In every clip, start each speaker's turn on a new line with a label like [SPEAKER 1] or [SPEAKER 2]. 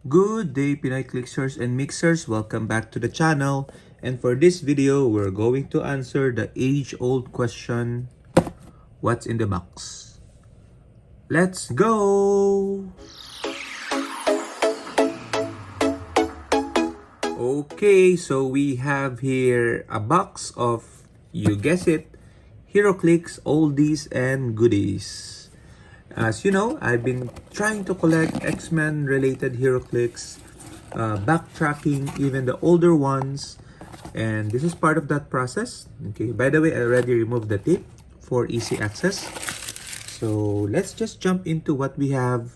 [SPEAKER 1] Good day, Pinoy Clixers and Mixers. Welcome back to the channel. And for this video, we're going to answer the age-old question, what's in the box? Let's go! Okay, so we have here a box of, you guess it, Heroclix, Oldies, and Goodies. As you know, I've been trying to collect X-Men related Heroclix, backtracking even the older ones, and this is part of that process. Okay, by the way, I already removed the tape for easy access. So let's just jump into what we have.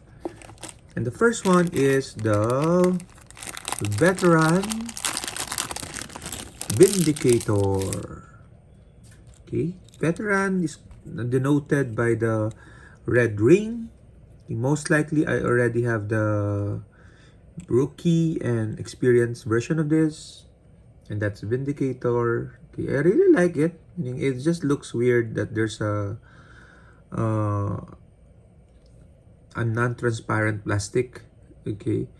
[SPEAKER 1] And the first one is the Veteran Vindicator. Okay, Veteran is denoted by the red ring. Most likely I already have the rookie and experienced version of this, and that's Vindicator. Okay, I really like it. It just looks weird that there's a non-transparent plastic. Okay,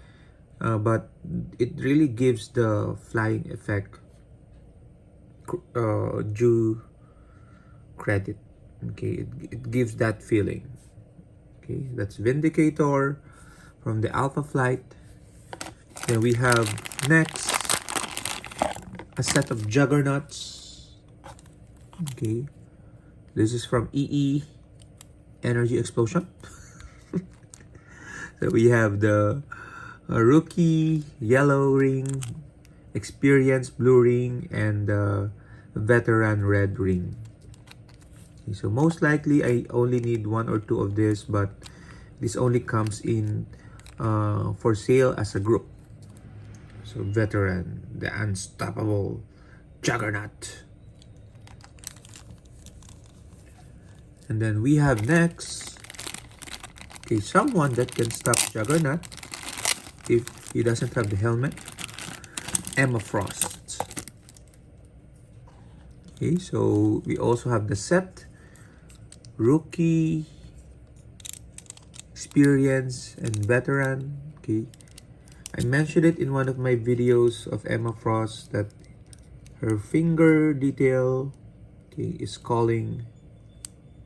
[SPEAKER 1] but it really gives the flying effect due credit. Okay, it gives that feeling. Okay, that's Vindicator from the Alpha Flight. Then we have next a set of Juggernauts. Okay, this is from EE Energy Explosion. So we have the rookie yellow ring, experienced blue ring, and the veteran red ring. Okay, so most likely I only need one or two of this, but this only comes in for sale as a group. So Veteran, the unstoppable Juggernaut. And then we have next, okay, someone that can stop Juggernaut if he doesn't have the helmet, Emma Frost. Okay, so we also have the set, rookie, experience, and veteran. Okay, I mentioned it in one of my videos of Emma Frost that her finger detail, okay, is calling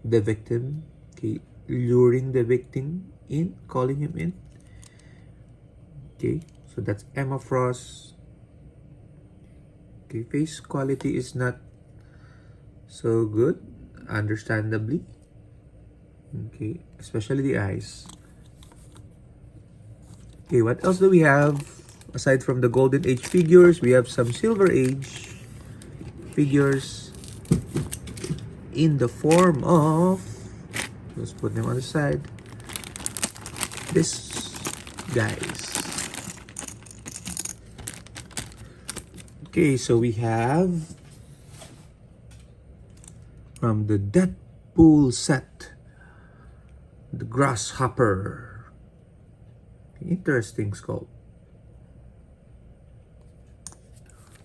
[SPEAKER 1] the victim, okay, luring the victim in, calling him in. Okay, so that's Emma Frost. Okay, face quality is not so good, understandably. Okay, especially the eyes. Okay, what else do we have? Aside from the Golden Age figures, we have some Silver Age figures in the form of, let's put them on the side, this guys. Okay, so we have from the Deadpool set, the Grasshopper. Interesting sculpt.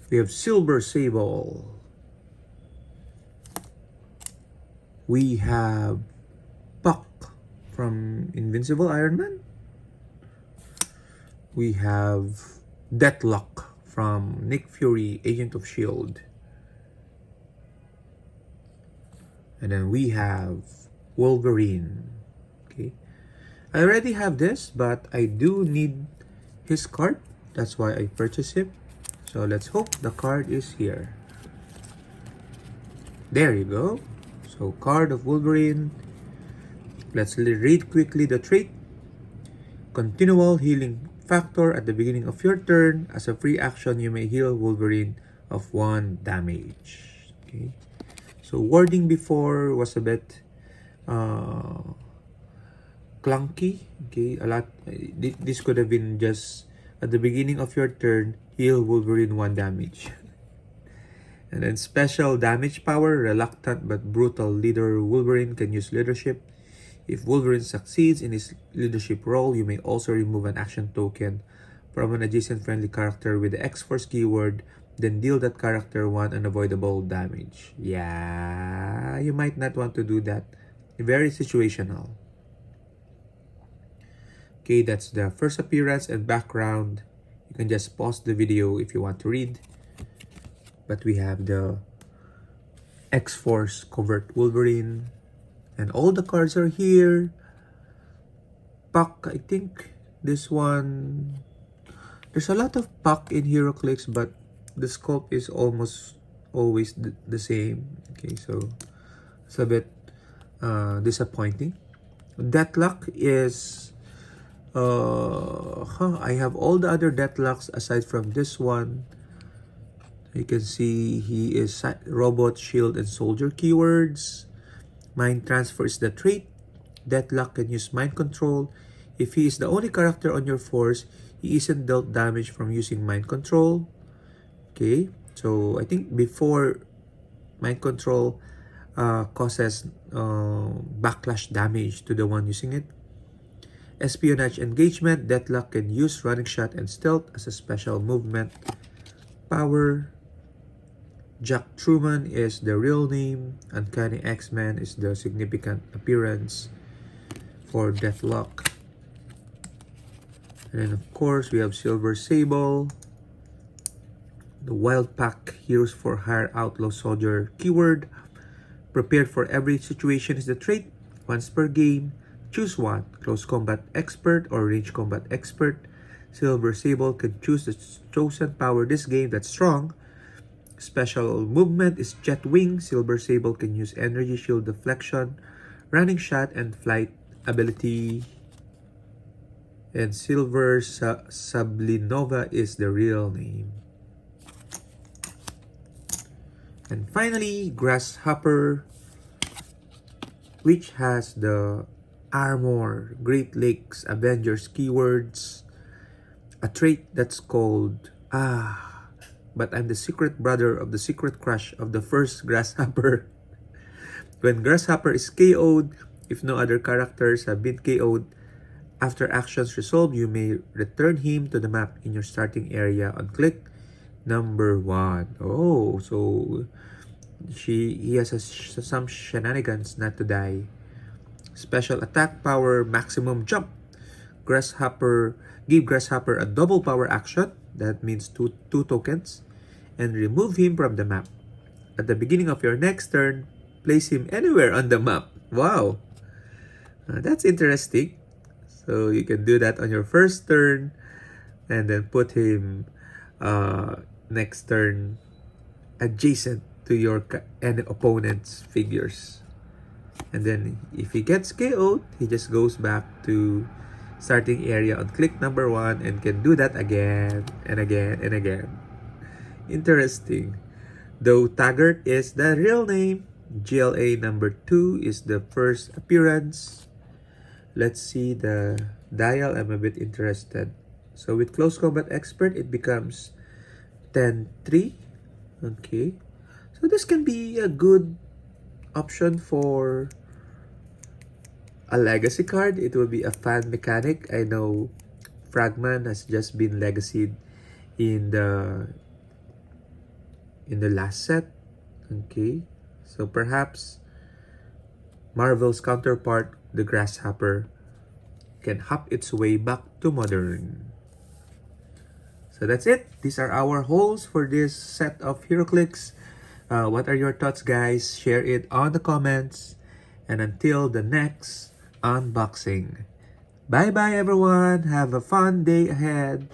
[SPEAKER 1] We have Silver Sable. We have Puck from Invincible Iron Man. We have Deathlock from Nick Fury, Agent of S.H.I.E.L.D. And then we have Wolverine. Okay, I already have this, but I do need his card. That's why I purchased him. So let's hope the card is here. There you go. So card of Wolverine. Let's read quickly the trait. Continual healing factor at the beginning of your turn. As a free action, you may heal Wolverine of 1 damage. Okay. So wording before was a bit clunky. Okay, a lot. This could have been just at the beginning of your turn, heal Wolverine 1 damage. And then special damage power, reluctant but brutal leader Wolverine can use leadership. If Wolverine succeeds in his leadership role, you may also remove an action token from an adjacent friendly character with the X-Force keyword, then deal that character 1 unavoidable damage. Yeah, you might not want to do that. Very situational. Okay, that's the first appearance and background. You can just pause the video if you want to read. But we have the X-Force Covert Wolverine. And all the cards are here. Puck, I think this one... There's a lot of Puck in Heroclix, but the scope is almost always the same. Okay, so it's a bit disappointing. Deathlock is... I have all the other Deathlocks aside from this one. You can see he is Robot, Shield, and Soldier keywords. Mind Transfer is the trait. Deathlock can use Mind Control. If he is the only character on your force, he isn't dealt damage from using Mind Control. Okay, so I think before Mind Control causes backlash damage to the one using it. Espionage Engagement, Deathlock can use Running Shot and Stealth as a special movement power. Jack Truman is the real name. Uncanny X-Men is the significant appearance for Deathlock. And then of course we have Silver Sable. The Wild Pack Heroes for Hire Outlaw Soldier keyword. Prepared for every situation is the trait. Once per game. Choose one. Close Combat Expert or Range Combat Expert. Silver Sable can choose the chosen power this game that's strong. Special movement is Jet Wing. Silver Sable can use Energy Shield Deflection, Running Shot, and Flight ability. And Silver Sublinova is the real name. And finally, Grasshopper, which has the Armor, Great Lakes, Avengers keywords, a trait that's called but I'm the secret brother of the secret crush of the first Grasshopper. When Grasshopper is KO'd, if no other characters have been KO'd, after actions resolve, you may return him to the map in your starting area on click number 1. Oh, so he has some shenanigans not to die. Special attack power, maximum jump. Give Grasshopper a double power action. That means two tokens. And remove him from the map. At the beginning of your next turn, place him anywhere on the map. Wow! That's interesting. So you can do that on your first turn and then put him next turn adjacent to your opponent's figures. And then if he gets KO'd, he just goes back to starting area on click number 1 and can do that again and again and again. Interesting. Though Taggart is the real name, GLA number 2 is the first appearance. Let's see the dial. I'm a bit interested. So with Close Combat Expert, it becomes 10-3. Okay. So this can be a good option for a legacy card. It will be a fan mechanic. I know Fragman has just been legacied in the last set. Okay, so perhaps Marvel's counterpart, the Grasshopper, can hop its way back to modern. So that's it. These are our hauls for this set of Heroclix. What are your thoughts, guys? Share it on the comments. And until the next unboxing. Bye-bye, everyone. Have a fun day ahead.